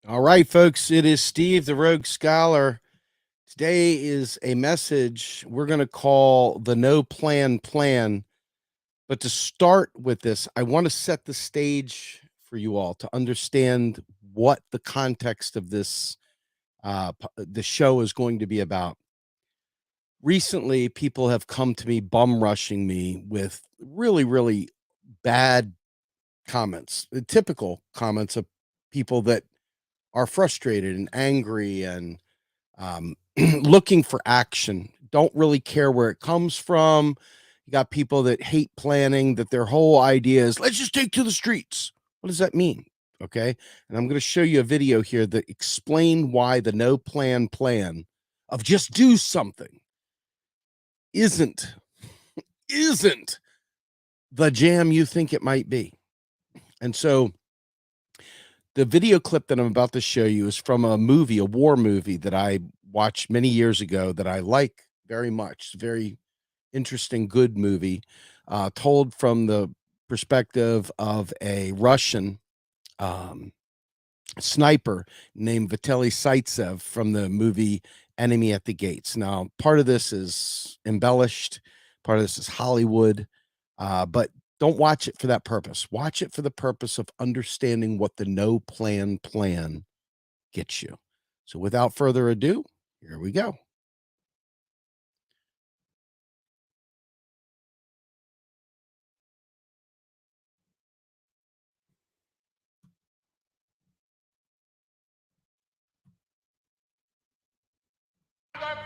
All right, folks, it is Steve, the Rogue Scholar. Today is a message we're going to call the No Plan Plan. But to start with this, I want to set the stage for you all to understand what the context of this the show is going to be about. Recently, people have come to me bum rushing me with really, really bad comments, the typical comments of people that are frustrated and angry and looking for action, don't really care where it comes from. You got people that hate planning, that their whole idea is let's just take to the streets. What does that mean? Okay. And I'm going to show you a video here that explain why the no plan plan of just do something isn't isn't the jam you think it might be. And so the video clip that I'm about to show you is from a movie, a war movie that I watched many years ago that I like very much. It's a very interesting, good movie, told from the perspective of a Russian um, sniper named Vitaly Zaitsev from the movie Enemy at the Gates. Now, part of this is embellished, part of this is Hollywood, but don't watch it for that purpose. Watch it for the purpose of understanding what the no plan plan gets you. So, without further ado, here we go.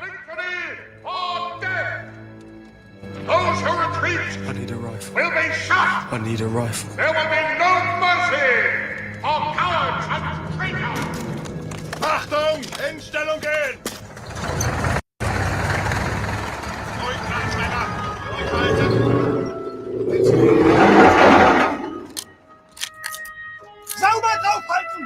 Victory or death! Those who retreat I need a rifle. will be shot! I need a rifle. There will be no mercy for cowards and traitors! Achtung! In Stellung gehen! Ruhig bleiben, Männer! Ruhig halten! Sauber draufhalten!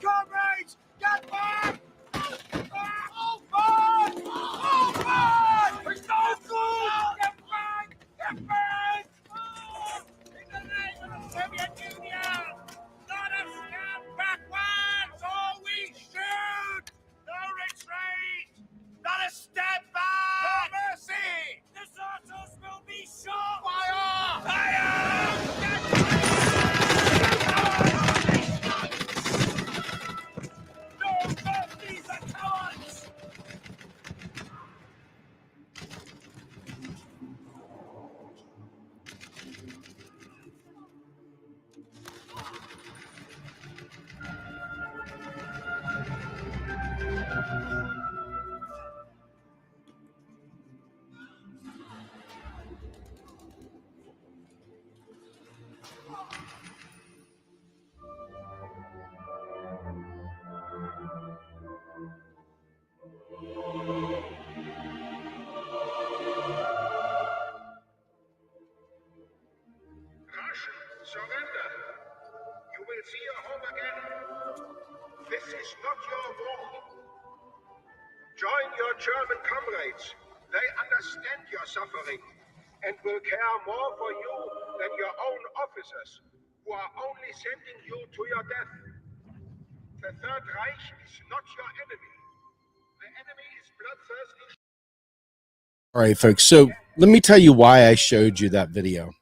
Comrades! Get back! Oh, God! Oh, God! It's no good! Get back! Get back! In the name of the Soviet Union! Let us stand backwards or we shoot! No retreat! Let us step back! No mercy! Deserters will be shot! Fire! Fire! Get back! These are cowards! will see you home again. This is not your war. Join your German comrades. They understand your suffering and will care more for you than your own officers, who are only sending you to your death. The Third Reich is not your enemy. The enemy is bloodthirsty. All right, folks. So let me tell you why I showed you that video.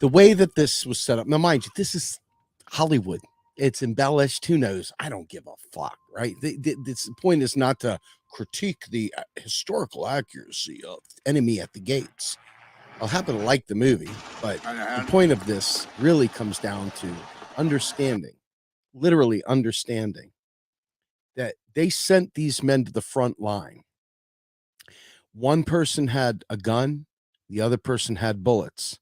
The way that this was set up. Now, mind you, this is Hollywood. It's embellished. Who knows? I don't give a fuck, right? The point is not to critique the historical accuracy of Enemy at the Gates. I'll happen to like the movie, but the point of this really comes down to understanding, literally understanding that they sent these men to the front line. One person had a gun, the other person had bullets.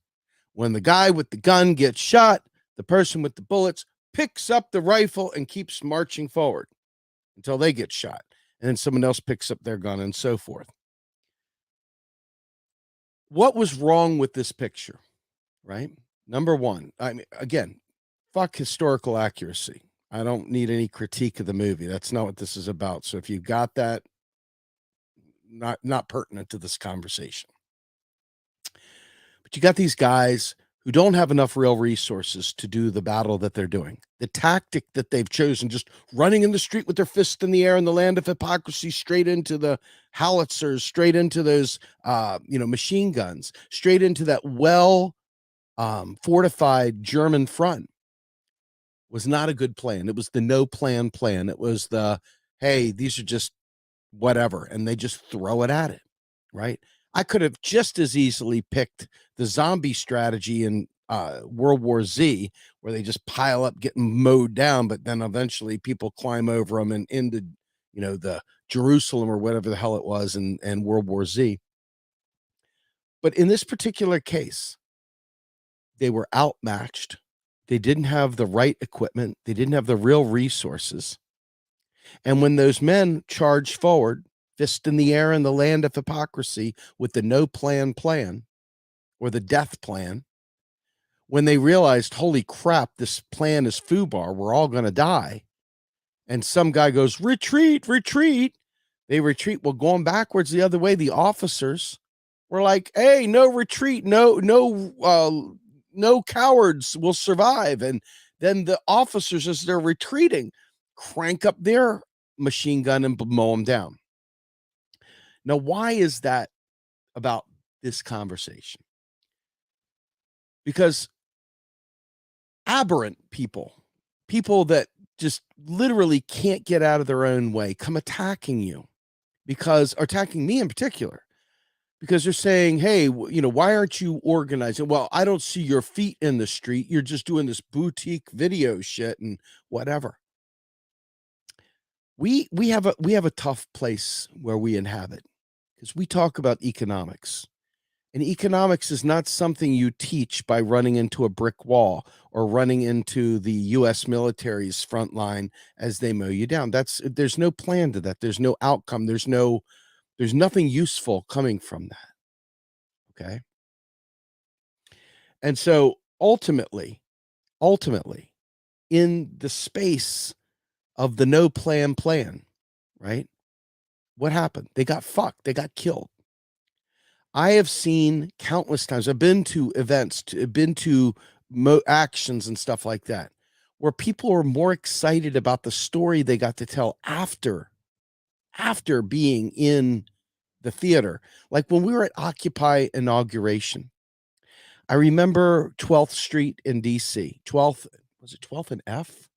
When the guy with the gun gets shot, the person with the bullets picks up the rifle and keeps marching forward until they get shot. And then someone else picks up their gun and so forth. What was wrong with this picture, right? Number one, I mean, again, fuck historical accuracy. I don't need any critique of the movie. That's not what this is about. So if you got that, not pertinent to this conversation. But you got these guys who don't have enough real resources to do the battle that they're doing. The tactic that they've chosen, just running in the street with their fists in the air in the land of hypocrisy, straight into the howitzers, straight into those, machine guns, straight into that fortified German front, was not a good plan. It was the no plan plan. It was the, hey, these are just whatever, and they just throw it at it, right? I could have just as easily picked the zombie strategy in World War Z, where they just pile up, getting mowed down, but then eventually people climb over them and into, the Jerusalem or whatever the hell it was in World War Z. But in this particular case, they were outmatched. They didn't have the right equipment. They didn't have the real resources. And when those men charged forward, fist in the air in the land of hypocrisy with the no plan or the death plan, when they realized, holy crap, this plan is FUBAR, we're all going to die. And some guy goes, retreat, retreat. They retreat. Well, going backwards the other way, the officers were like, hey, no retreat, no cowards will survive. And then the officers, as they're retreating, crank up their machine gun and mow them down. Now, why is that about this conversation? Because aberrant people that just literally can't get out of their own way, come attacking you attacking me in particular, because they're saying, hey, why aren't you organizing? Well, I don't see your feet in the street. You're just doing this boutique video shit and whatever. We have a tough place where we inhabit, because we talk about economics. And economics is not something you teach by running into a brick wall or running into the U.S. military's front line as they mow you down. There's no plan to that. There's no outcome. There's nothing useful coming from that. Okay. And so ultimately, in the space of the no plan, right? What happened? They got fucked. They got killed. I have seen countless times. I've been to events, been to actions and stuff like that, where people are more excited about the story they got to tell after being in the theater. Like when we were at Occupy inauguration, I remember 12th Street in DC. 12th, was it 12th and F?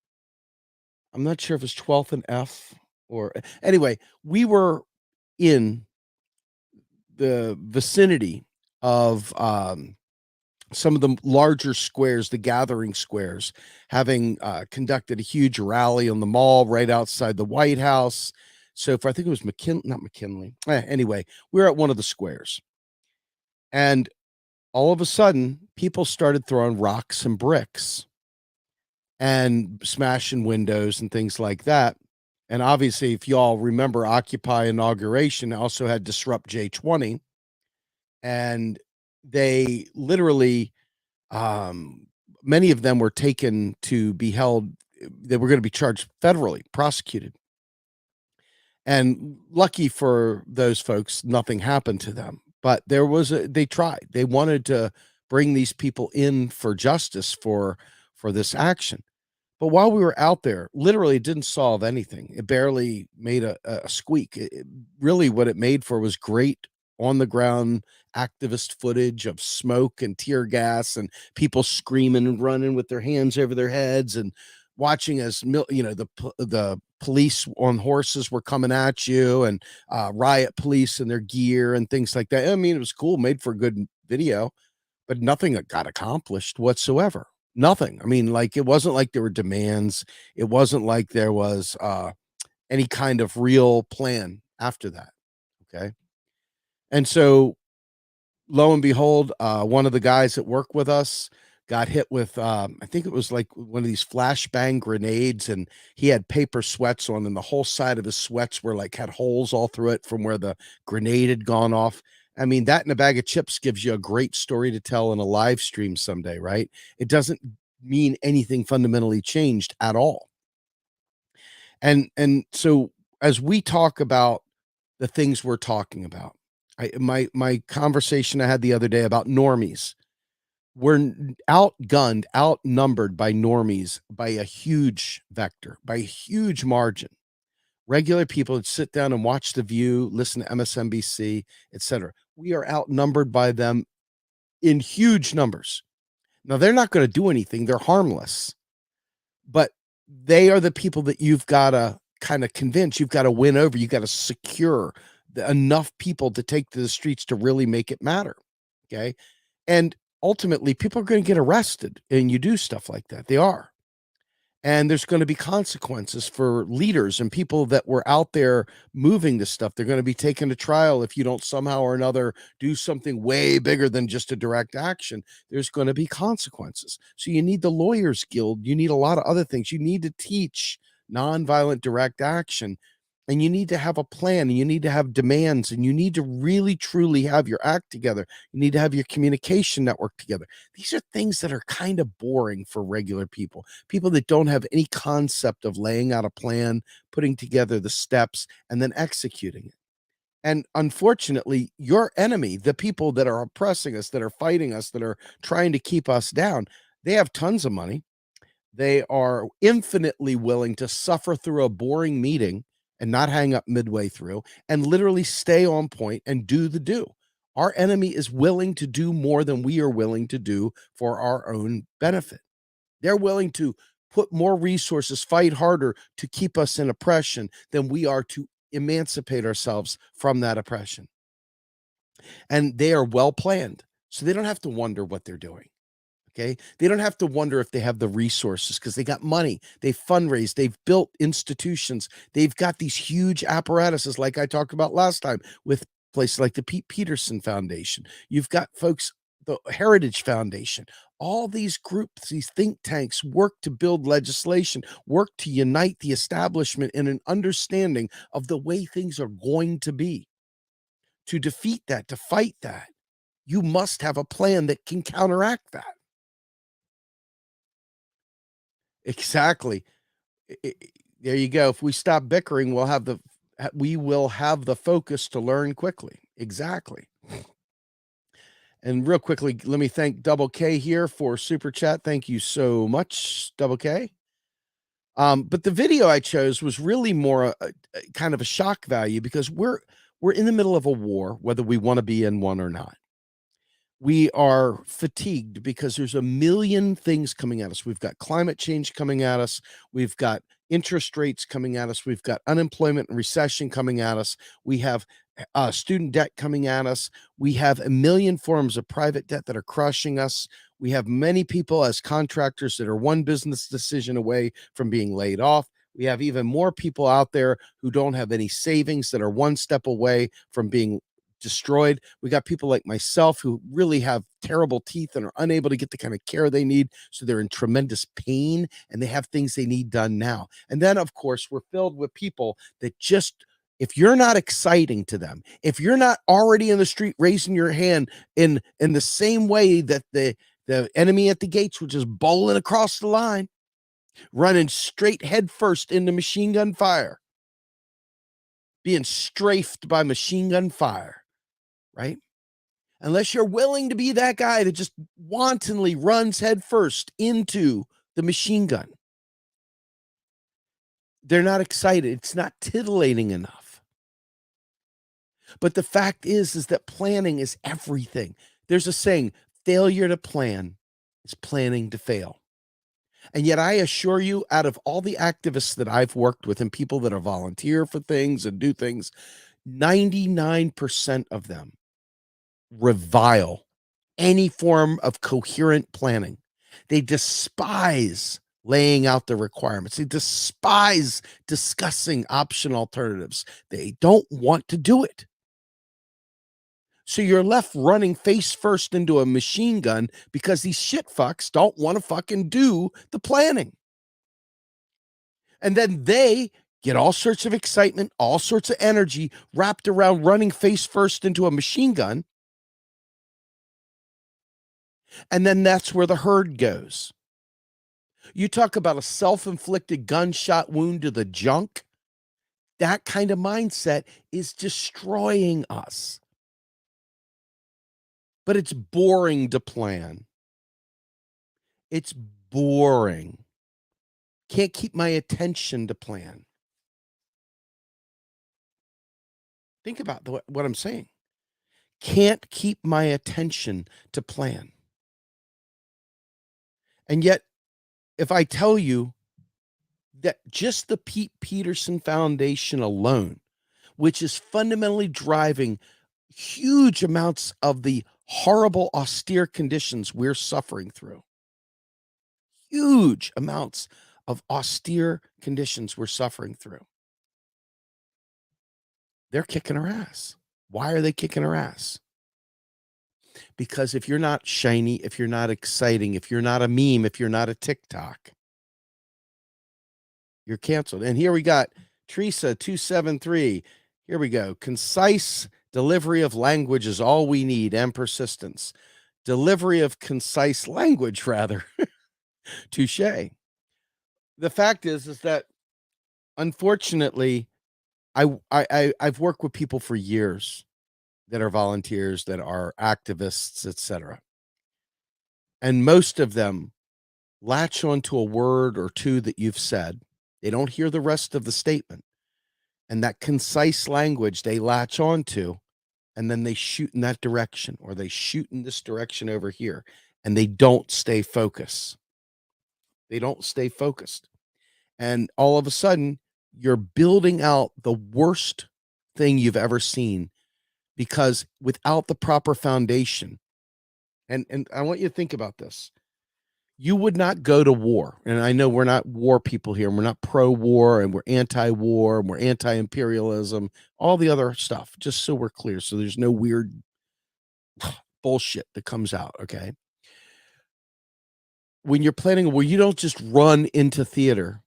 I'm not sure if it's 12th and F or anyway, we were in the vicinity of some of the larger squares, the gathering squares, having conducted a huge rally on the mall right outside the White House. So I think it was not McKinley. Anyway, we were at one of the squares. And all of a sudden, people started throwing rocks and bricks and smashing windows and things like that. And obviously, if y'all remember, Occupy inauguration also had Disrupt J20. And they literally many of them were taken to be held. They were going to be charged federally, prosecuted. And lucky for those folks, nothing happened to them. But they tried. They wanted to bring these people in for justice for this action. But while we were out there, literally it didn't solve anything. It barely made a squeak. Really what it made for was great on the ground activist footage of smoke and tear gas and people screaming and running with their hands over their heads and watching as the police on horses were coming at you and riot police in their gear and things like that. I mean, it was cool, made for a good video, but nothing got accomplished whatsoever. Nothing. I mean, like, it wasn't like there were demands. It wasn't like there was any kind of real plan after that. Okay. And so lo and behold, one of the guys that work with us got hit with, I think it was like one of these flashbang grenades, and he had paper sweats on, and the whole side of his sweats were like had holes all through it from where the grenade had gone off. I mean, that and a bag of chips gives you a great story to tell in a live stream someday, right? It doesn't mean anything fundamentally changed at all. And so as we talk about the things we're talking about, my conversation I had the other day about normies, we're outgunned, outnumbered by normies by a huge vector, by a huge margin. Regular people that sit down and watch The View, listen to MSNBC, etc. We are outnumbered by them in huge numbers. Now, they're not going to do anything. They're harmless. But they are the people that you've got to kind of convince. You've got to win over. You've got to secure enough people to take to the streets to really make it matter. Okay. And ultimately, people are going to get arrested and you do stuff like that. They are. And there's going to be consequences for leaders and people that were out there moving this stuff. They're going to be taken to trial if you don't somehow or another do something way bigger than just a direct action. There's going to be consequences. So you need the Lawyers Guild. You need a lot of other things. You need to teach nonviolent direct action. And you need to have a plan, and you need to have demands, and you need to really, truly have your act together. You need to have your communication network together. These are things that are kind of boring for regular people that don't have any concept of laying out a plan, putting together the steps, and then executing it. And unfortunately, your enemy, the people that are oppressing us, that are fighting us, that are trying to keep us down, they have tons of money. They are infinitely willing to suffer through a boring meeting and not hang up midway through and literally stay on point and do the do. Our enemy is willing to do more than we are willing to do for our own benefit. They're willing to put more resources, fight harder to keep us in oppression than we are to emancipate ourselves from that oppression. And they are well planned, so they don't have to wonder what they're doing. Okay. They don't have to wonder if they have the resources because they got money. They fundraise. They've built institutions. They've got these huge apparatuses, like I talked about last time, with places like the Pete Peterson Foundation. You've got folks, the Heritage Foundation, all these groups, these think tanks work to build legislation, work to unite the establishment in an understanding of the way things are going to be. To defeat that, to fight that, you must have a plan that can counteract that. Exactly. There you go. If we stop bickering, we will have the focus to learn quickly. Exactly. And real quickly, let me thank Double K here for super chat. Thank you so much, Double K. But the video I chose was really more a kind of a shock value because we're in the middle of a war, whether we want to be in one or not. We are fatigued because there's a million things coming at us. We've got climate change coming at us. We've got interest rates coming at us. We've got unemployment and recession coming at us. We have student debt coming at us. We have a million forms of private debt that are crushing us. We have many people as contractors that are one business decision away from being laid off. We have even more people out there who don't have any savings that are one step away from being destroyed. We got people like myself who really have terrible teeth and are unable to get the kind of care they need. So they're in tremendous pain and they have things they need done now. And then, of course, we're filled with people that just, if you're not exciting to them, if you're not already in the street raising your hand in the same way that The enemy at the gates was just bowling across the line, running straight headfirst into machine gun fire, being strafed by machine gun fire, right? Unless you're willing to be that guy that just wantonly runs headfirst into the machine gun, they're not excited. It's not titillating enough. But the fact is that planning is everything. There's a saying, failure to plan is planning to fail. And yet I assure you, out of all the activists that I've worked with and people that are volunteer for things and do things, 99% of them revile any form of coherent planning. They despise laying out the requirements. They despise discussing option alternatives. They don't want to do it. So you're left running face first into a machine gun because these shit fucks don't want to fucking do the planning. And then they get all sorts of excitement, all sorts of energy wrapped around running face first into a machine gun. And then that's where the herd goes. You talk about a self-inflicted gunshot wound to the junk. That kind of mindset is destroying us. But it's boring to plan. It's boring. Can't keep my attention to plan. Think about what I'm saying. Can't keep my attention to plan. And yet, if I tell you that just the Pete Peterson Foundation alone, which is fundamentally driving huge amounts of the horrible, austere conditions we're suffering through, huge amounts of austere conditions we're suffering through, they're kicking our ass. Why are they kicking our ass? Because if you're not shiny, if you're not exciting, if you're not a meme, if you're not a TikTok, you're canceled. And here we got Teresa 273. Here we go. Concise delivery of language is all we need, and persistence. Delivery of concise language, rather. Touche. The fact is that unfortunately, I've worked with people for years that are volunteers, that are activists, etc. And most of them latch onto a word or two that you've said. They don't hear the rest of the statement. And that concise language they latch onto, and then they shoot in that direction, or they shoot in this direction over here, and they don't stay focused. They don't stay focused. And all of a sudden, you're building out the worst thing you've ever seen, because without the proper foundation, and I want you to think about this. You would not go to war. And I know we're not war people here, and we're not pro-war, and we're anti-war, and we're anti-imperialism, all the other stuff, just so we're clear, so there's no weird bullshit that comes out, okay? When you're planning a war, you don't just run into theater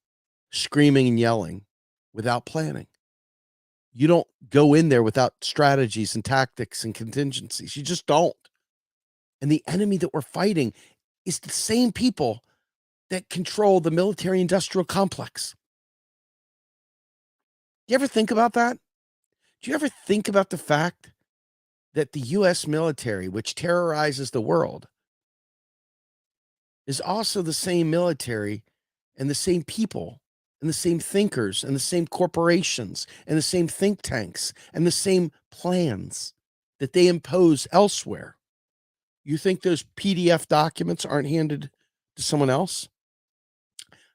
screaming and yelling without planning. You don't go in there without strategies and tactics and contingencies. You just don't. And the enemy that we're fighting is the same people that control the military-industrial complex. Do you ever think about that? Do you ever think about the fact that the U.S. military, which terrorizes the world, is also the same military and the same people and the same thinkers and the same corporations and the same think tanks and the same plans that they impose elsewhere? You think those PDF documents aren't handed to someone else?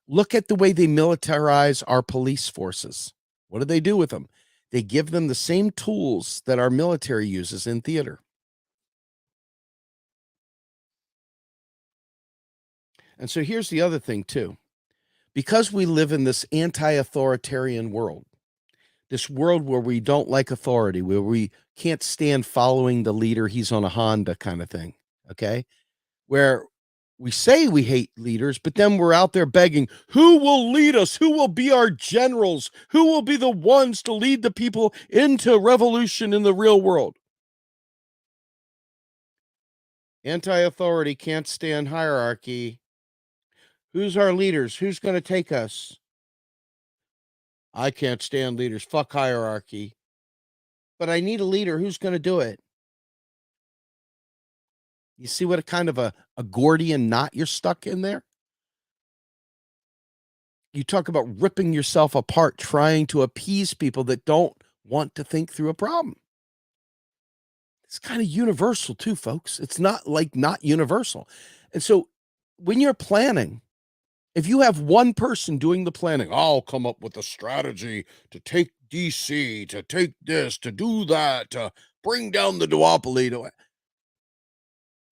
Look at the way they militarize our police forces. What do they do with them? They give them the same tools that our military uses in theater. And so here's the other thing too. Because we live in this anti-authoritarian world, this world where we don't like authority, where we can't stand following the leader, he's on a Honda kind of thing, okay? Where we say we hate leaders, but then we're out there begging, who will lead us? Who will be our generals? Who will be the ones to lead the people into revolution in the real world? Anti-authority, can't stand hierarchy. Who's our leaders? Who's going to take us? I can't stand leaders. Fuck hierarchy. But I need a leader. Who's going to do it? You see what a kind of a Gordian knot you're stuck in there? You talk about ripping yourself apart, trying to appease people that don't want to think through a problem. It's kind of universal too, folks. It's not universal. And so when you're planning, if you have one person doing the planning, I'll come up with a strategy to take DC, to take this, to do that, to bring down the duopoly.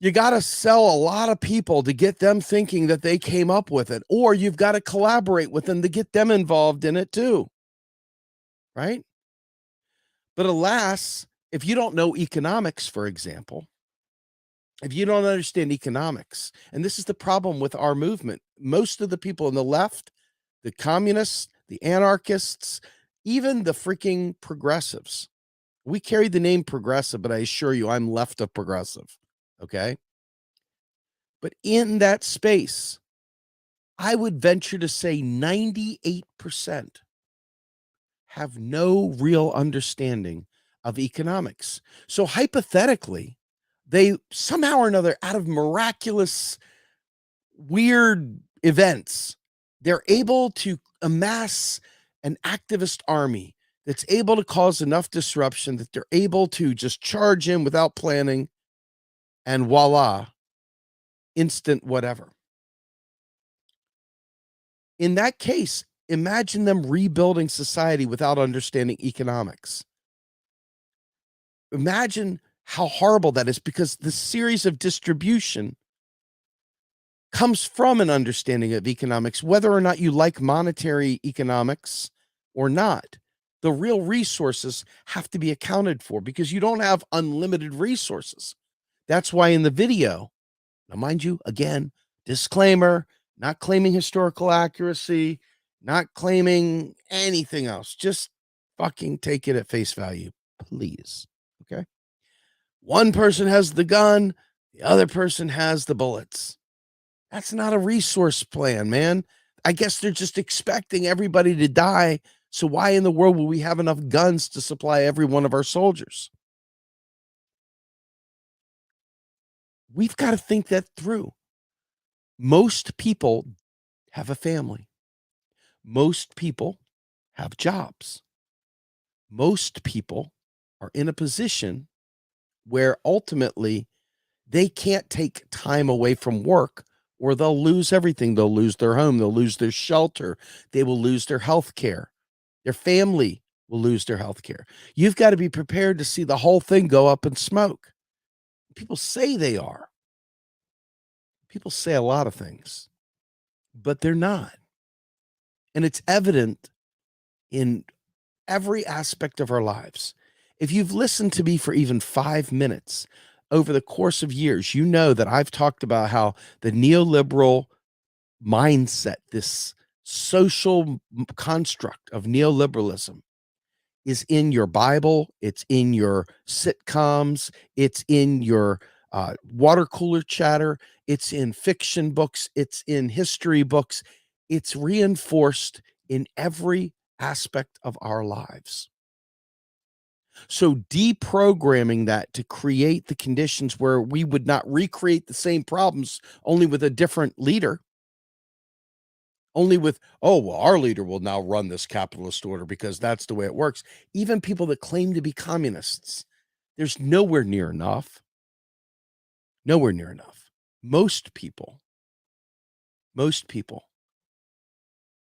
You got to sell a lot of people to get them thinking that they came up with it, or you've got to collaborate with them to get them involved in it too. Right? But alas, if you don't know economics, for example, if you don't understand economics, and this is the problem with our movement, most of the people on the left, the communists, the anarchists, even the freaking progressives, we carry the name progressive, but I assure you I'm left of progressive. Okay. But in that space, I would venture to say 98% have no real understanding of economics. So hypothetically, they somehow or another, out of miraculous, weird events, they're able to amass an activist army that's able to cause enough disruption that they're able to just charge in without planning, and voila, instant whatever. In that case, imagine them rebuilding society without understanding economics. Imagine how horrible that is, because the series of distribution comes from an understanding of economics, whether or not you like monetary economics or not. The real resources have to be accounted for because you don't have unlimited resources. That's why in the video, now mind you, again, disclaimer, not claiming historical accuracy, not claiming anything else. Just fucking take it at face value, please. Okay. One person has the gun, the other person has the bullets. That's not a resource plan, man. I guess they're just expecting everybody to die. So why in the world will we have enough guns to supply every one of our soldiers? We've got to think that through. Most people have a family. Most people have jobs. Most people are in a position where ultimately they can't take time away from work or they'll lose everything. They'll lose their home. They'll lose their shelter. They will lose their health care. Their family will lose their health care. You've got to be prepared to see the whole thing go up in smoke. People say they are. People say a lot of things, but they're not. And it's evident in every aspect of our lives. If you've listened to me for even 5 minutes over the course of years, you know that I've talked about how the neoliberal mindset, this social construct of neoliberalism, is in your Bible, it's in your sitcoms, it's in your water cooler chatter, it's in fiction books, it's in history books, it's reinforced in every aspect of our lives. So deprogramming that to create the conditions where we would not recreate the same problems, only with a different leader, only with, oh, well, our leader will now run this capitalist order because that's the way it works. Even people that claim to be communists, there's nowhere near enough. Nowhere near enough. Most people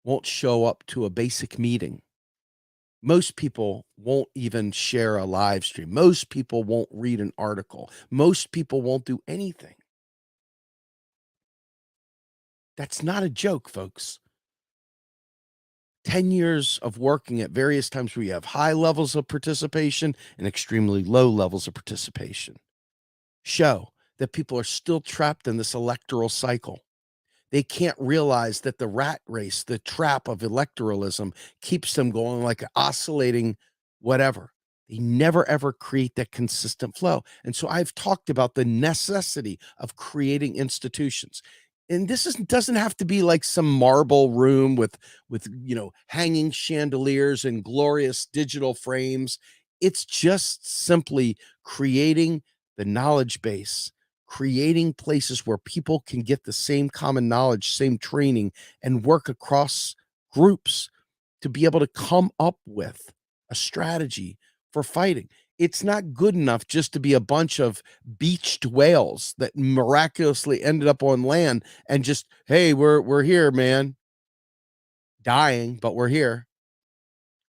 won't show up to a basic meeting. Most people won't even share a live stream. Most people won't read an article. Most people won't do anything. That's not a joke, folks. 10 years of working at various times where you have high levels of participation and extremely low levels of participation show that people are still trapped in this electoral cycle. They can't realize that the rat race, the trap of electoralism, keeps them going like oscillating whatever. They never ever create that consistent flow. And so I've talked about the necessity of creating institutions. And doesn't have to be like some marble room with hanging chandeliers and glorious digital frames. It's just simply creating the knowledge base, creating places where people can get the same common knowledge, same training, and work across groups to be able to come up with a strategy for fighting. It's not good enough just to be a bunch of beached whales that miraculously ended up on land and just, hey, we're here, man. Dying, but we're here.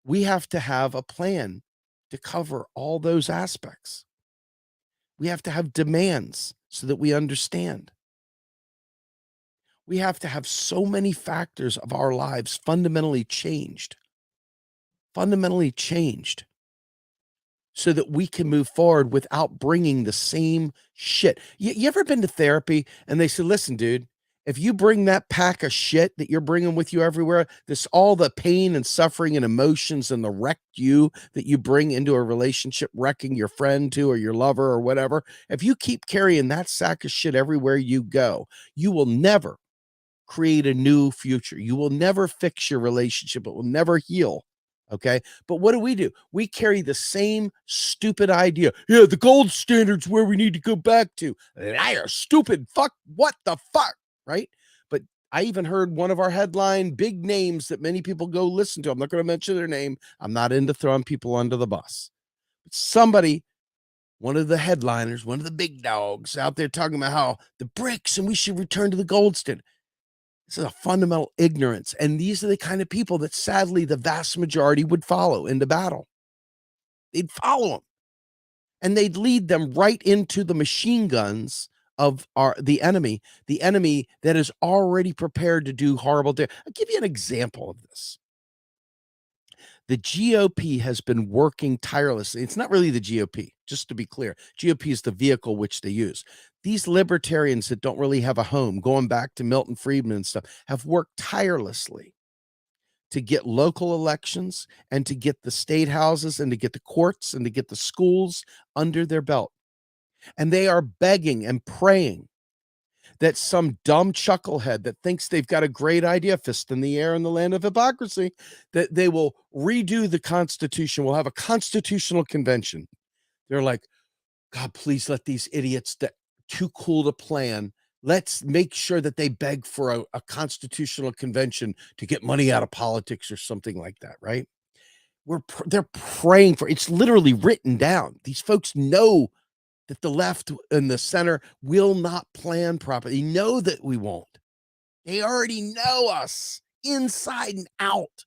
We have to have a plan to cover all those aspects. We have to have demands so that we understand. We have to have so many factors of our lives fundamentally changed so that we can move forward without bringing the same shit. You ever been to therapy and they say, listen, dude, if you bring that pack of shit that you're bringing with you everywhere, this all the pain and suffering and emotions and the wrecked you that you bring into a relationship, wrecking your friend too, or your lover or whatever, if you keep carrying that sack of shit everywhere you go, you will never create a new future. You will never fix your relationship. It will never heal. Okay. But what do? We carry the same stupid idea. Yeah, the gold standard's where we need to go back to. Liar, stupid, fuck, what the fuck? Right. But I even heard one of our headline big names that many people go listen to. I'm not going to mention their name. I'm not into throwing people under the bus. But somebody, one of the headliners, one of the big dogs out there talking about how the bricks and we should return to the gold standard. This is a fundamental ignorance. And these are the kind of people that sadly the vast majority would follow into battle. They'd follow them and they'd lead them right into the machine guns of the enemy that is already prepared to do horrible things. I'll give you an example of this. The GOP has been working tirelessly. It's not really the GOP, just to be clear. GOP is the vehicle which they use. These libertarians that don't really have a home, going back to Milton Friedman and stuff, have worked tirelessly to get local elections and to get the state houses and to get the courts and to get the schools under their belt. And they are begging and praying that some dumb chucklehead that thinks they've got a great idea, fist in the air in the land of hypocrisy, that they will redo the Constitution. We'll have a constitutional convention. They're like, God, please let these idiots that too cool to plan. Let's make sure that they beg for a constitutional convention to get money out of politics or something like that, right? They're praying for it's literally written down. These folks know that the left and the center will not plan properly. They know that we won't. They already know us inside and out.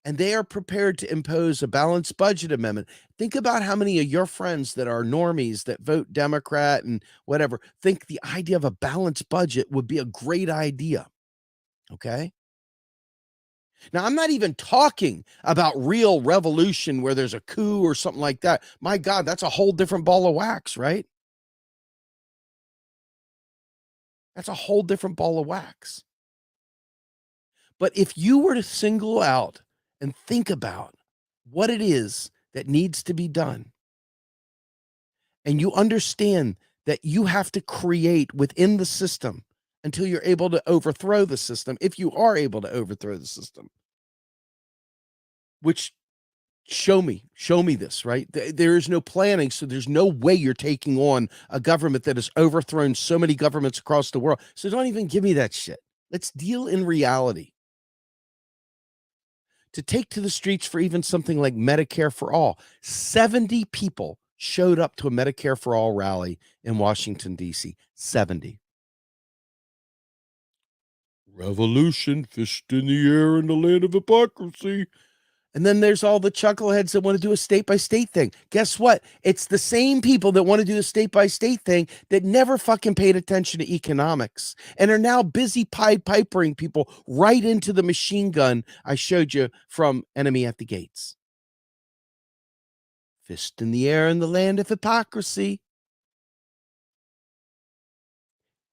And they are prepared to impose a balanced budget amendment. Think about how many of your friends that are normies that vote Democrat and whatever think the idea of a balanced budget would be a great idea. Okay. Now, I'm not even talking about real revolution where there's a coup or something like that. My God, that's a whole different ball of wax, right? That's a whole different ball of wax. But if you were to single out and think about what it is that needs to be done, and you understand that you have to create within the system until you're able to overthrow the system, if you are able to overthrow the system, which show me this, right? There is no planning. So there's no way you're taking on a government that has overthrown so many governments across the world. So don't even give me that shit. Let's deal in reality. To take to the streets for even something like Medicare for all, 70 people showed up to a Medicare for all rally in Washington, D.C. 70. Revolution, fist in the air in the land of hypocrisy. And then there's all the chuckleheads that want to do a state-by-state thing. Guess what? It's the same people that want to do a state-by-state thing that never fucking paid attention to economics and are now busy Pied Pipering people right into the machine gun I showed you from Enemy at the Gates. Fist in the air in the land of hypocrisy.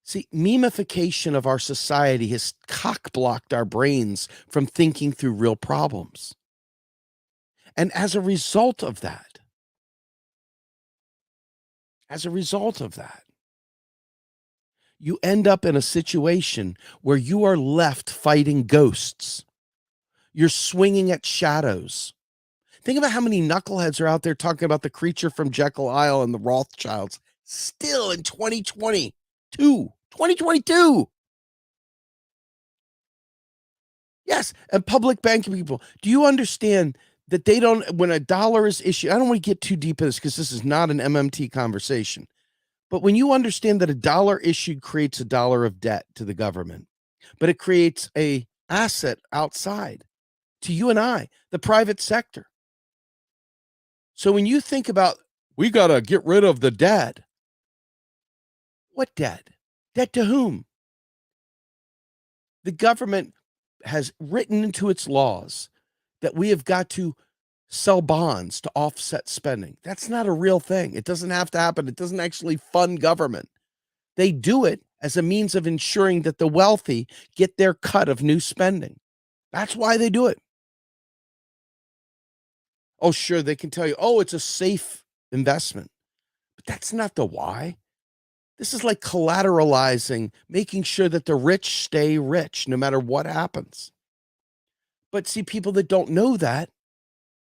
See, memification of our society has cock-blocked our brains from thinking through real problems. And as a result of that, you end up in a situation where you are left fighting ghosts. You're swinging at shadows. Think about how many knuckleheads are out there talking about the creature from Jekyll Isle and the Rothschilds still in 2022. Yes, and public banking people. Do you understand that they don't, when a dollar is issued, I don't want to get too deep in this because this is not an MMT conversation. But when you understand that a dollar issued creates a dollar of debt to the government, but it creates a asset outside to you and I, the private sector. So when you think about, we got to get rid of the debt. What debt? Debt to whom? The government has written into its laws that we have got to sell bonds to offset spending. That's not a real thing. It doesn't have to happen. It doesn't actually fund government. They do it as a means of ensuring that the wealthy get their cut of new spending. That's why they do it. Oh, sure, they can tell you, oh, it's a safe investment. But that's not the why. This is like collateralizing, making sure that the rich stay rich no matter what happens. But see, people that don't know that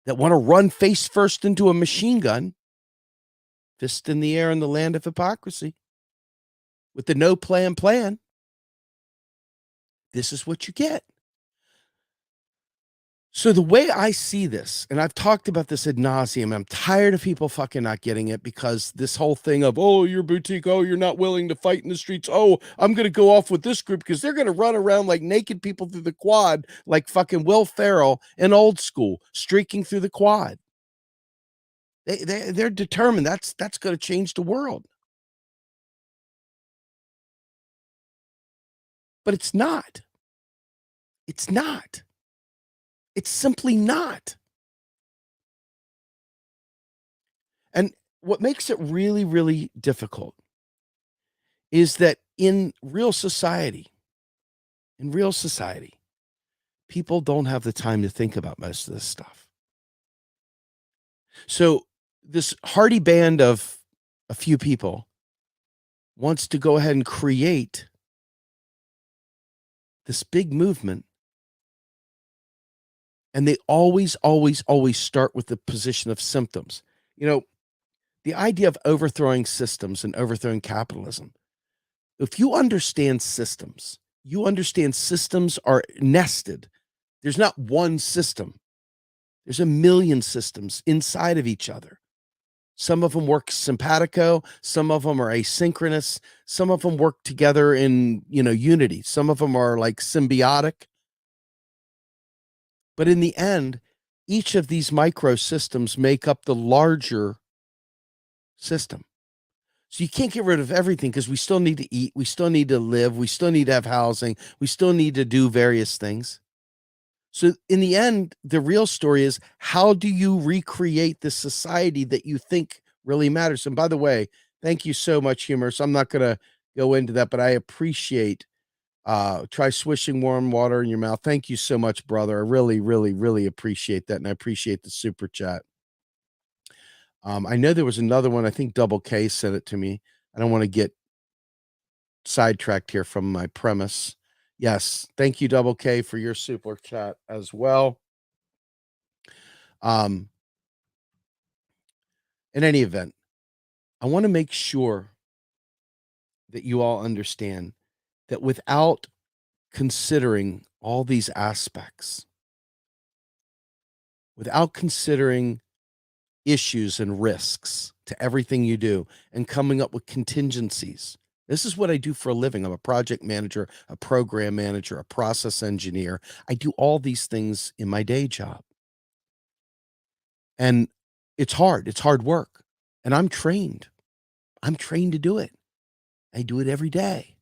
want to run face first into a machine gun, fist in the air in the land of hypocrisy, with the no plan, this is what you get. So the way I see this, and I've talked about this ad nauseum, I'm tired of people fucking not getting it because this whole thing of, oh, you're boutique, oh, you're not willing to fight in the streets, oh, I'm going to go off with this group because they're going to run around like naked people through the quad like fucking Will Ferrell in Old School, streaking through the quad. They're determined that's going to change the world. But it's not. It's not. It's simply not. And what makes it really, really difficult is that in real society, people don't have the time to think about most of this stuff. So this hardy band of a few people wants to go ahead and create this big movement. And they always start with the position of symptoms. You know, the idea of overthrowing systems and overthrowing capitalism. If you understand systems are nested. There's not one system. There's a million systems inside of each other. Some of them work simpatico. Some of them are asynchronous. Some of them work together in, unity. Some of them are like symbiotic. But in the end, each of these micro systems make up the larger system. So you can't get rid of everything because we still need to eat. We still need to live. We still need to have housing. We still need to do various things. So in the end, the real story is, how do you recreate the society that you think really matters? And by the way, thank you so much, Humorous. I'm not going to go into that, but I appreciate try swishing warm water in your mouth. Thank you so much, brother. I really, really, really appreciate that. And I appreciate the super chat. I know there was another one. I think Double K sent it to me. I don't want to get sidetracked here from my premise. Yes. Thank you, Double K, for your super chat as well. In any event, I want to make sure that you all understand that without considering all these aspects, without considering issues and risks to everything you do and coming up with contingencies. This is what I do for a living. I'm a project manager, a program manager, a process engineer. I do all these things in my day job. And it's hard. It's hard work. And I'm trained. I'm trained to do it. I do it every day.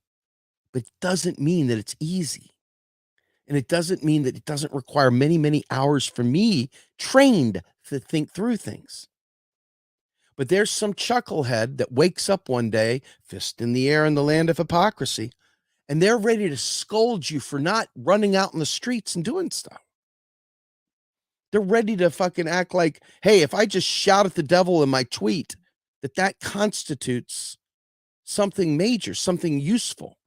But it doesn't mean that it's easy. And it doesn't mean that it doesn't require many, many hours for me trained to think through things. But there's some chucklehead that wakes up one day, fist in the air in the land of hypocrisy, and they're ready to scold you for not running out in the streets and doing stuff. They're ready to fucking act like, hey, if I just shout at the devil in my tweet, that constitutes something major, something useful.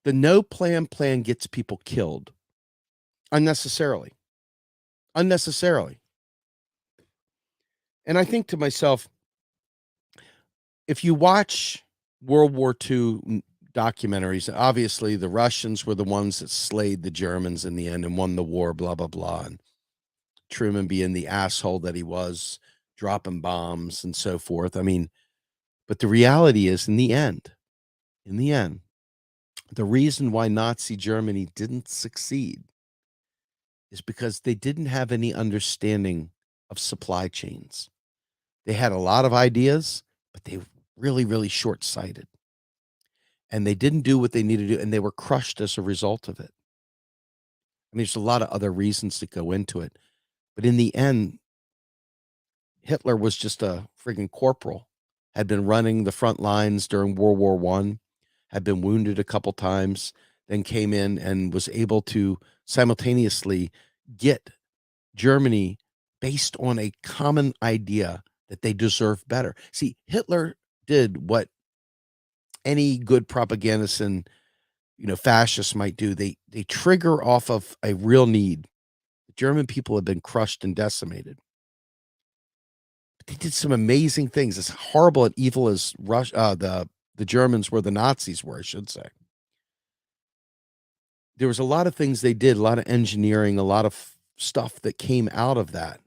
The no plan gets people killed unnecessarily. Unnecessarily. And I think to myself, if you watch World War II documentaries, obviously the Russians were the ones that slayed the Germans in the end and won the war, blah, blah, blah. And Truman being the asshole that he was, dropping bombs and so forth. I mean, but the reality is, in the end, the reason why Nazi Germany didn't succeed is because they didn't have any understanding of supply chains. They had a lot of ideas, but they were really, really short-sighted. And they didn't do what they needed to do, and they were crushed as a result of it. I mean, there's a lot of other reasons that go into it. But in the end, Hitler was just a friggin' corporal, had been running the front lines during World War I, had been wounded a couple times, then came in and was able to simultaneously get Germany based on a common idea that they deserve better. See, Hitler did what any good propagandist and fascists might do. They trigger off of a real need. The German people have been crushed and decimated. But they did some amazing things. As horrible and evil as the Germans were, the Nazis were, I should say. There was a lot of things they did, a lot of engineering, a lot of stuff that came out of that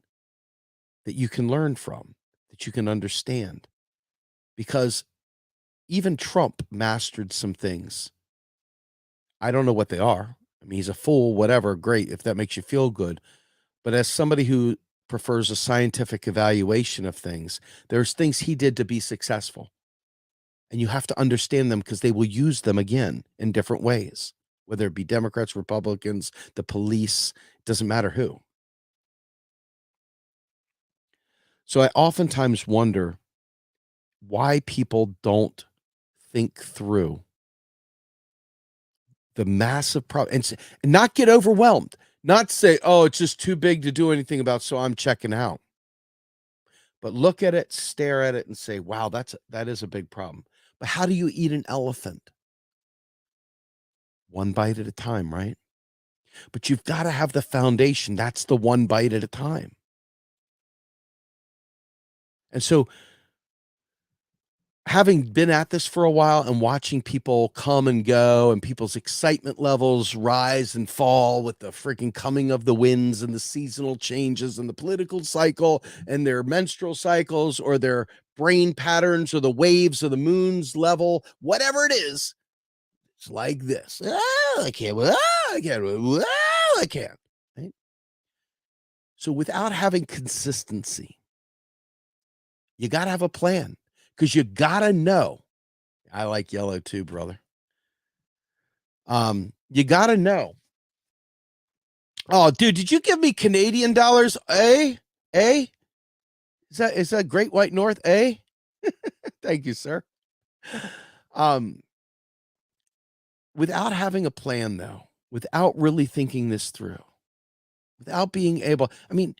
you can learn from, that you can understand. Because even Trump mastered some things. I don't know what they are. I mean, he's a fool, whatever, great, if that makes you feel good. But as somebody who prefers a scientific evaluation of things, there's things he did to be successful. And you have to understand them because they will use them again in different ways, whether it be Democrats, Republicans, the police, it doesn't matter who. So I oftentimes wonder why people don't think through the massive problem and not get overwhelmed, not say, oh, it's just too big to do anything about, so I'm checking out. But look at it, stare at it, and say, wow, that is a big problem. But how do you eat an elephant? One bite at a time, right? But you've got to have the foundation. That's the one bite at a time. And so, having been at this for a while and watching people come and go and people's excitement levels rise and fall with the freaking coming of the winds and the seasonal changes and the political cycle and their menstrual cycles or their brain patterns or the waves or the moon's level, whatever it is, it's like this. Oh, I can't. Oh, I can't. Oh, I can't. Right? So without having consistency, you got to have a plan. Because you gotta know. I like yellow too, brother. You gotta know. Oh, dude, did you give me Canadian dollars? Is that Great White North? Thank you, sir. Without having a plan, though, without really thinking this through, without being able, I mean,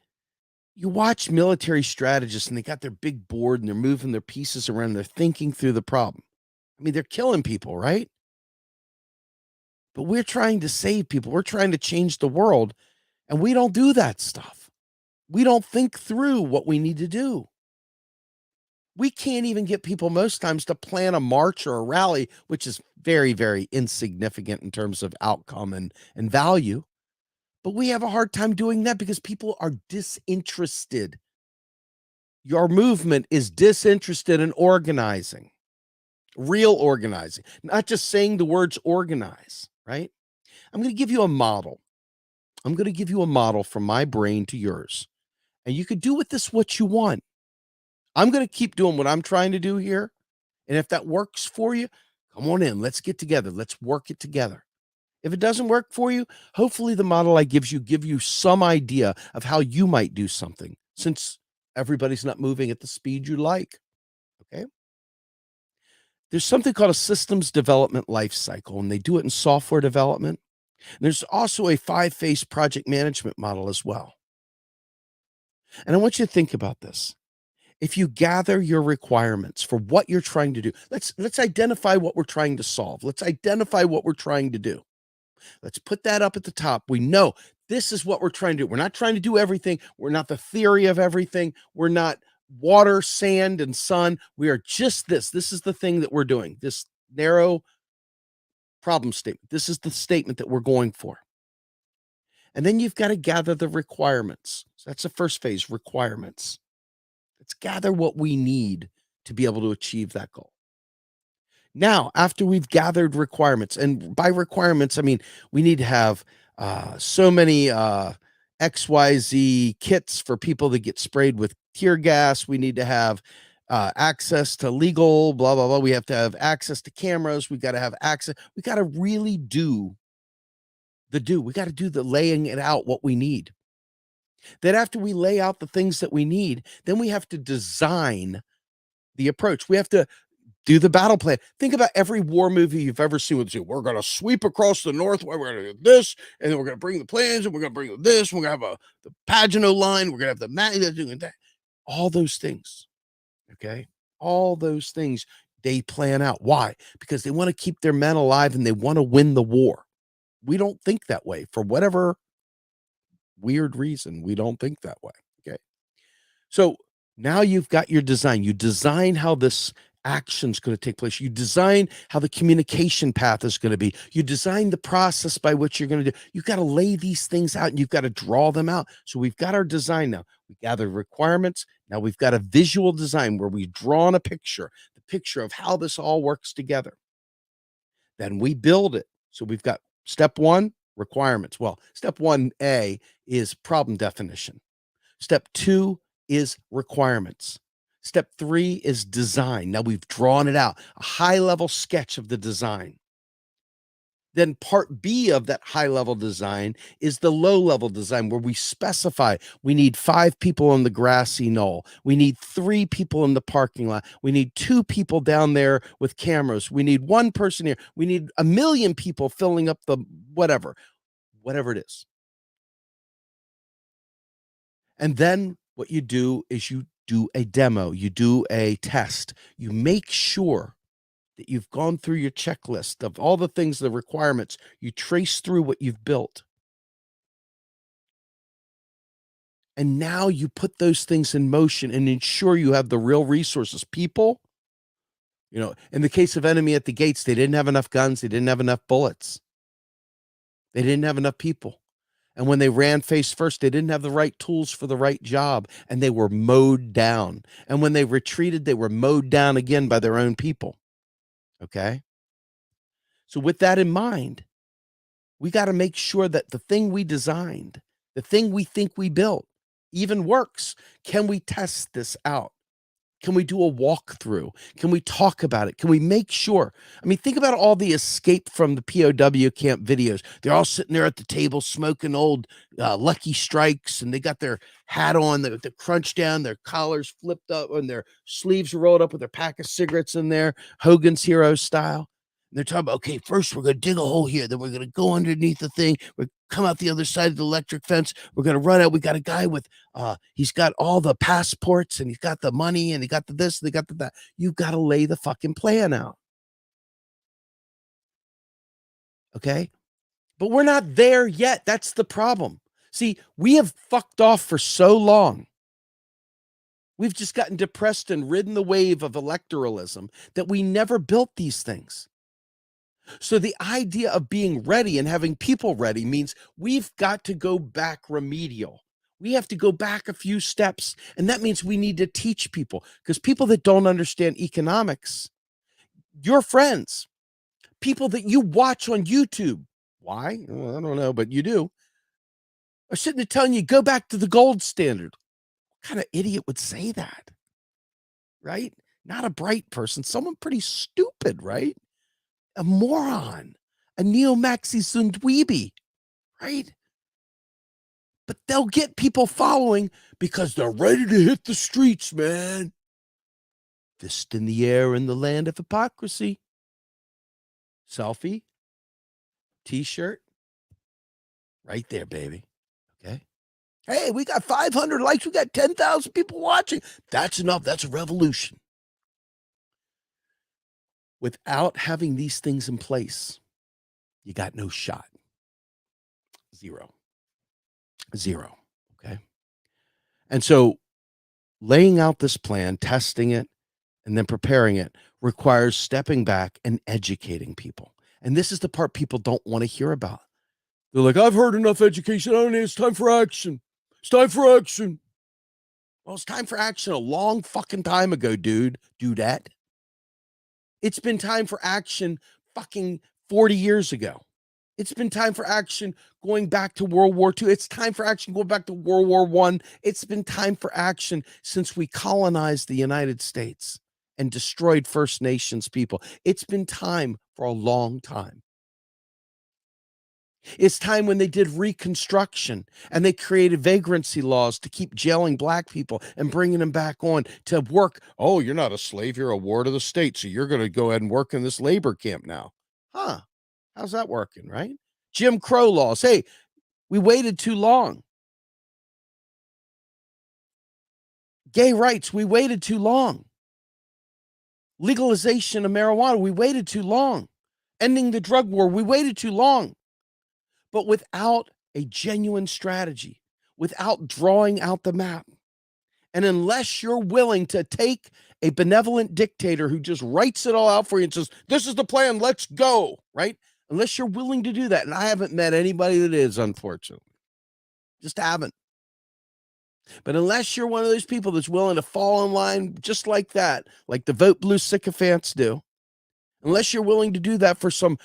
you watch military strategists and they got their big board and they're moving their pieces around. And they're thinking through the problem. I mean, they're killing people, right? But we're trying to save people. We're trying to change the world. And we don't do that stuff. We don't think through what we need to do. We can't even get people most times to plan a march or a rally, which is very, very insignificant in terms of outcome and value. But we have a hard time doing that because people are disinterested. Your movement is disinterested in organizing, real organizing, not just saying the words organize, right? I'm going to give you a model. I'm going to give you a model from my brain to yours. And you could do with this what you want. I'm going to keep doing what I'm trying to do here. And if that works for you, come on in. Let's get together. Let's work it together. If it doesn't work for you, hopefully the model I give you some idea of how you might do something, since everybody's not moving at the speed you like. Okay? There's something called a systems development life cycle, and they do it in software development. And there's also a 5-phase project management model as well. And I want you to think about this. If you gather your requirements for what you're trying to do, let's identify what we're trying to solve. Let's identify what we're trying to do. Let's put that up at the top. We know this is what we're trying to do. We're not trying to do everything. We're not the theory of everything. We're not water, sand, and sun. We are just this. This is the thing that we're doing. This narrow problem statement. This is the statement that we're going for. And then you've got to gather the requirements. So that's the first phase, requirements. Let's gather what we need to be able to achieve that goal. Now, after we've gathered requirements, and by requirements, I mean, we need to have so many XYZ kits for people that get sprayed with tear gas. We need to have access to legal, blah, blah, blah. We have to have access to cameras. We got to have access. We got to really do we got to do the laying it out what we need. Then after we lay out the things that we need, then we have to design the approach. We have to do the battle plan. Think about every war movie you've ever seen. We're going to sweep across the north. We're going to do this, and then we're going to bring the plans, and we're going to bring this. And we're going to have the Pageant line. We're going to have the doing that. All those things, okay? All those things they plan out. Why? Because they want to keep their men alive and they want to win the war. We don't think that way for whatever weird reason. We don't think that way. Okay. So now you've got your design. You design how this action's going to take place. You design how the communication path is going to be. You design the process by which you're going to do. You've got to lay these things out and you've got to draw them out. So we've got our design now. We gather requirements. Now we've got a visual design where we've drawn a picture, the picture of how this all works together. Then we build it. So we've got step 1, requirements. Well, step 1A is problem definition. Step 2 is requirements. Step 3 is design. Now we've drawn it out, a high-level sketch of the design. Then part B of that high-level design is the low-level design where we specify we need 5 people on the grassy knoll. We need 3 people in the parking lot. We need 2 people down there with cameras. We need 1 person here. We need 1 million people filling up the whatever it is. And then what you do is you do a demo, you do a test, you make sure that you've gone through your checklist of all the things, the requirements, you trace through what you've built. And now you put those things in motion and ensure you have the real resources. People, in the case of Enemy at the Gates, they didn't have enough guns, they didn't have enough bullets. They didn't have enough people. And when they ran face first, they didn't have the right tools for the right job, and they were mowed down. And when they retreated, they were mowed down again by their own people. Okay? So with that in mind, we got to make sure that the thing we designed, the thing we think we built, even works. Can we test this out? Can we do a walkthrough? Can we talk about it? Can we make sure? I mean, think about all the escape from the POW camp videos. They're all sitting there at the table smoking old Lucky Strikes, and they got their hat on, the crunch down, their collars flipped up, and their sleeves rolled up with their pack of cigarettes in there, Hogan's Hero style. And they're talking about, okay, first we're going to dig a hole here. Then we're going to go underneath the thing. We're come out the other side of the electric fence. We're going to run out. We got a guy with, he's got all the passports and he's got the money and he got the this, they got the that. You've got to lay the fucking plan out. Okay. But we're not there yet. That's the problem. See, we have fucked off for so long. We've just gotten depressed and ridden the wave of electoralism that we never built these things. So the idea of being ready and having people ready means we've got to go back remedial. We have to go back a few steps. And that means we need to teach people, because people that don't understand economics, your friends, people that you watch on YouTube, why? Well, I don't know, but you do, are sitting there telling you, go back to the gold standard. What kind of idiot would say that? Right? Not a bright person, someone pretty stupid, right? A moron, a neo-Maxi Zundweeby, right? But they'll get people following because they're ready to hit the streets, man. Fist in the air in the land of hypocrisy. Selfie, t-shirt, right there, baby. Okay. Hey, we got 500 likes. We got 10,000 people watching. That's enough. That's a revolution. Without having these things in place, you got no shot. Zero. Okay. And so laying out this plan, testing it, and then preparing it requires stepping back and educating people. And this is the part people don't want to hear about. They're like, I've heard enough education. I don't need, it's time for action. It's time for action. Well, it's time for action a long fucking time ago, dudette. It's been time for action fucking 40 years ago. It's been time for action going back to World War II. It's time for action going back to World War I. It's been time for action since we colonized the United States and destroyed First Nations people. It's been time for a long time. It's time when they did Reconstruction and they created vagrancy laws to keep jailing black people and bringing them back on to work. Oh, you're not a slave. You're a ward of the state. So you're going to go ahead and work in this labor camp now. Huh? How's that working, right? Jim Crow laws. Hey, we waited too long. Gay rights. We waited too long. Legalization of marijuana. We waited too long. Ending the drug war. We waited too long. But without a genuine strategy, without drawing out the map, and unless you're willing to take a benevolent dictator who just writes it all out for you and says, this is the plan, let's go, right? Unless you're willing to do that. And I haven't met anybody that is, unfortunately. Just haven't. But unless you're one of those people that's willing to fall in line just like that, like the vote blue sycophants do, unless you're willing to do that for some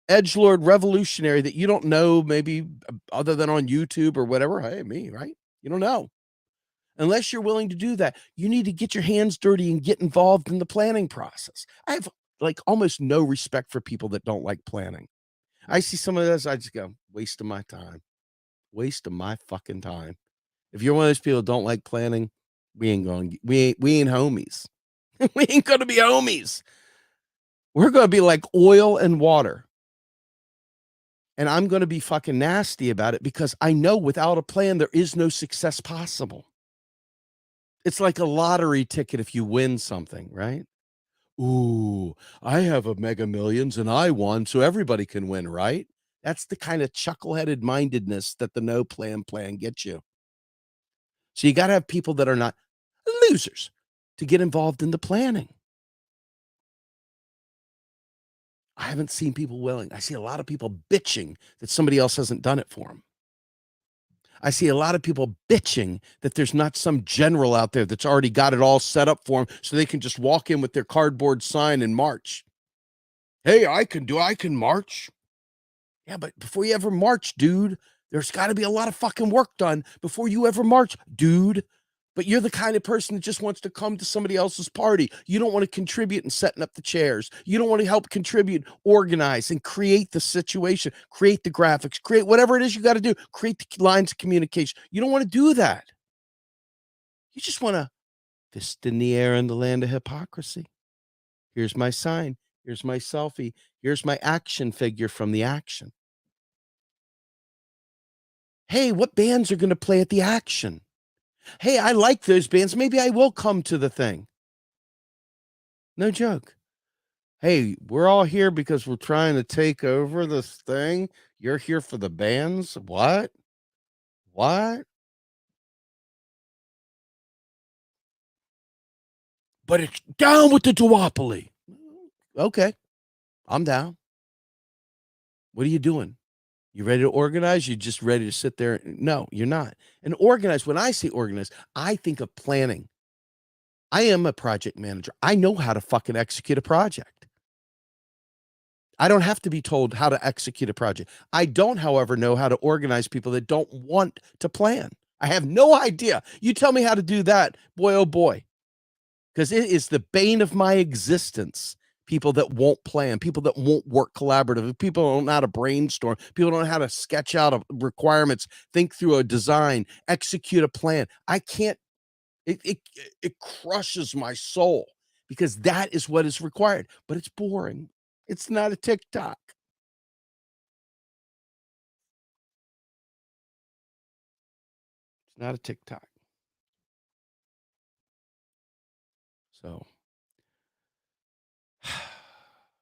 edgelord revolutionary that you don't know, maybe other than on YouTube or whatever. Hey, me, right? You don't know. Unless you're willing to do that, you need to get your hands dirty and get involved in the planning process. I have like almost no respect for people that don't like planning. I see some of this, I just go, waste of my time. Waste of my fucking time. If you're one of those people that don't like planning, we ain't homies. We ain't gonna be homies. We're gonna be like oil and water. And I'm going to be fucking nasty about it because I know without a plan, there is no success possible. It's like a lottery ticket if you win something, right? Ooh, I have a Mega Millions and I won, so everybody can win, right? That's the kind of chuckle-headed mindedness that the no plan gets you. So you got to have people that are not losers to get involved in the planning. I haven't seen people willing. I see a lot of people bitching that somebody else hasn't done it for them. I see a lot of people bitching that there's not some general out there that's already got it all set up for them so they can just walk in with their cardboard sign and march. Hey, I can march. Yeah, but before you ever march, dude, there's got to be a lot of fucking work done before you ever march, dude. But you're the kind of person that just wants to come to somebody else's party. You don't want to contribute in setting up the chairs. You don't want to help contribute, organize, and create the situation, create the graphics, create whatever it is you got to do, create the lines of communication. You don't want to do that. You just want to fist in the air in the land of hypocrisy. Here's my sign. Here's my selfie. Here's my action figure from the action. Hey, what bands are going to play at the action? Hey, I like those bands. Maybe I will come to the thing. No joke. Hey, we're all here because we're trying to take over this thing. You're here for the bands? What? What? But it's down with the duopoly. Okay, I'm down. What are you doing? You ready to organize? You just ready to sit there? No, you're not. And organize, when I say organize, I think of planning. I am a project manager. I know how to fucking execute a project. I don't have to be told how to execute a project. I don't, however, know how to organize people that don't want to plan. I have no idea. You tell me how to do that, boy, oh boy. Because it is the bane of my existence. People that won't plan, people that won't work collaboratively, people don't know how to brainstorm, people don't know how to sketch out requirements, think through a design, execute a plan. I can't, it crushes my soul because that is what is required. But it's boring. It's not a TikTok. It's not a TikTok. So,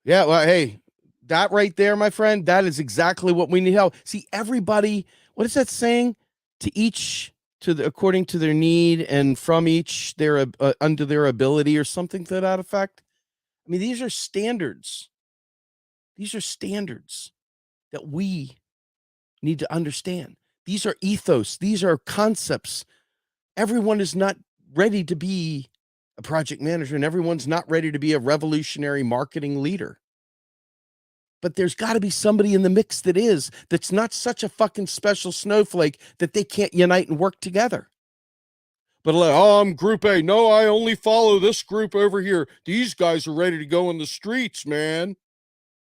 yeah, well, hey, that right there, my friend, that is exactly what we need help. See, everybody, what is that saying? To each according to their need, and from each their under their ability, or something to that effect. I mean, these are standards. These are standards that we need to understand. These are ethos. These are concepts. Everyone is not ready to be a project manager, and everyone's not ready to be a revolutionary marketing leader. But there's got to be somebody in the mix that's not such a fucking special snowflake that they can't unite and work together. But like, oh, I'm group A. No, I only follow this group over here. These guys are ready to go in the streets, man.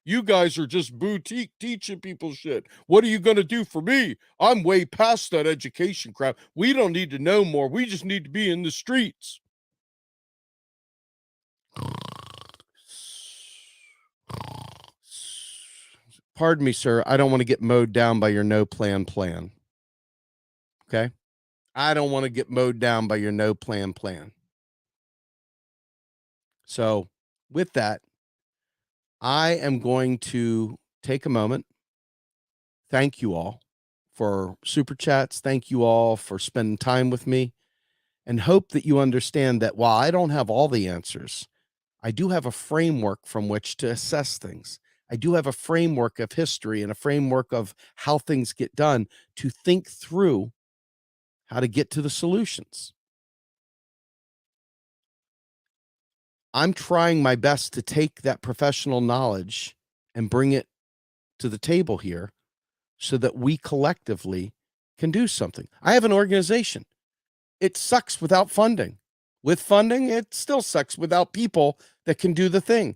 You guys are just boutique teaching people shit. What are you going to do for me? I'm way past that education crap. We don't need to know more. We just need to be in the streets. Pardon me, sir. I don't want to get mowed down by your no plan. Okay? I don't want to get mowed down by your no plan. So, with that, I am going to take a moment. Thank you all for super chats. Thank you all for spending time with me, and hope that you understand that while I don't have all the answers, I do have a framework from which to assess things. I do have a framework of history and a framework of how things get done to think through how to get to the solutions. I'm trying my best to take that professional knowledge and bring it to the table here so that we collectively can do something. I have an organization. It sucks without funding. With funding, it still sucks without people that can do the thing.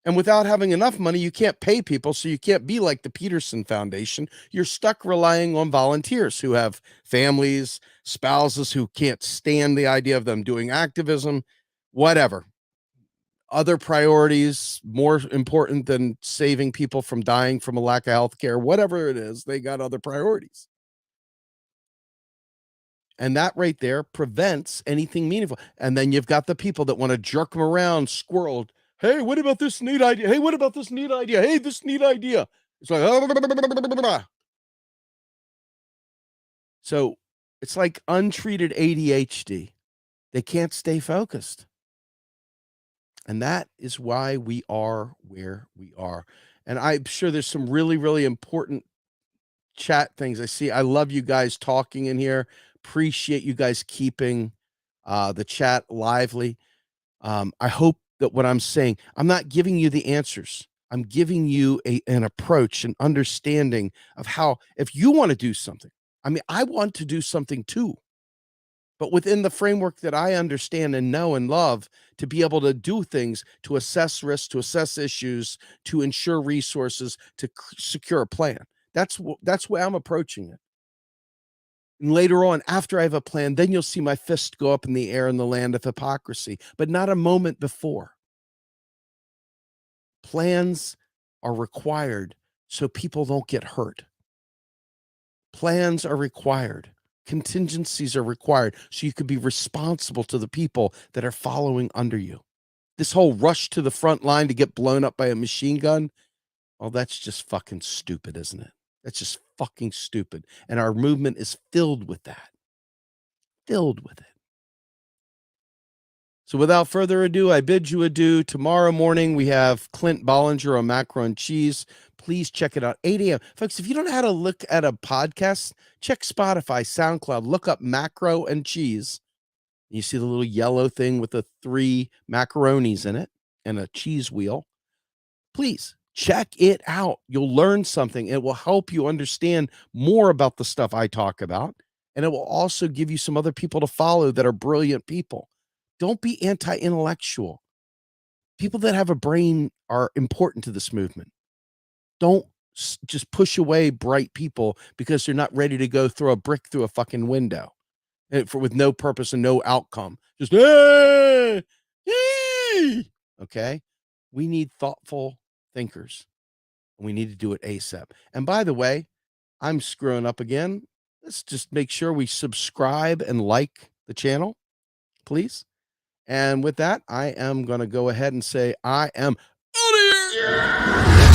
And without having enough money, you can't pay people, so you can't be like the Peterson Foundation. You're stuck relying on volunteers who have families, spouses who can't stand the idea of them doing activism, whatever. Other priorities more important than saving people from dying from a lack of health care, whatever it is, they got other priorities. And that right there prevents anything meaningful. And then you've got the people that want to jerk them around, squirreled. Hey, what about this neat idea? Hey, what about this neat idea? Hey, this neat idea. It's like, so it's like untreated ADHD. They can't stay focused. And that is why we are where we are. And I'm sure there's some really, really important chat things I see. I love you guys talking in here. Appreciate you guys keeping the chat lively. I hope that what I'm saying, I'm not giving you the answers. I'm giving you an approach, an understanding of how, if you want to do something, I mean, I want to do something too, but within the framework that I understand and know and love, to be able to do things, to assess risks, to assess issues, to ensure resources, to secure a plan. That's why I'm approaching it. And later on, after I have a plan, then you'll see my fist go up in the air in the land of hypocrisy, but not a moment before. Plans are required so people don't get hurt. Plans are required. Contingencies are required so you could be responsible to the people that are following under you. This whole rush to the front line to get blown up by a machine gun, well, that's just fucking stupid, isn't it? That's just fucking stupid. And our movement is filled with that. Filled with it. So without further ado, I bid you adieu. Tomorrow morning, we have Clint Bollinger on Macro and Cheese. Please check it out, 8 a.m. Folks, if you don't know how to look at a podcast, check Spotify, SoundCloud, look up Macro and Cheese. You see the little yellow thing with the 3 macaronis in it and a cheese wheel. Please check it out. You'll learn something. It will help you understand more about the stuff I talk about. And it will also give you some other people to follow that are brilliant people. Don't be anti-intellectual. People that have a brain are important to this movement. Don't just push away bright people because they're not ready to go throw a brick through a fucking window with no purpose and no outcome. Just, me. Okay. We need thoughtful thinkers. And we need to do it ASAP. And by the way, I'm screwing up again. Let's just make sure we subscribe and like the channel, please. And with that, I am going to go ahead and say I am out of here.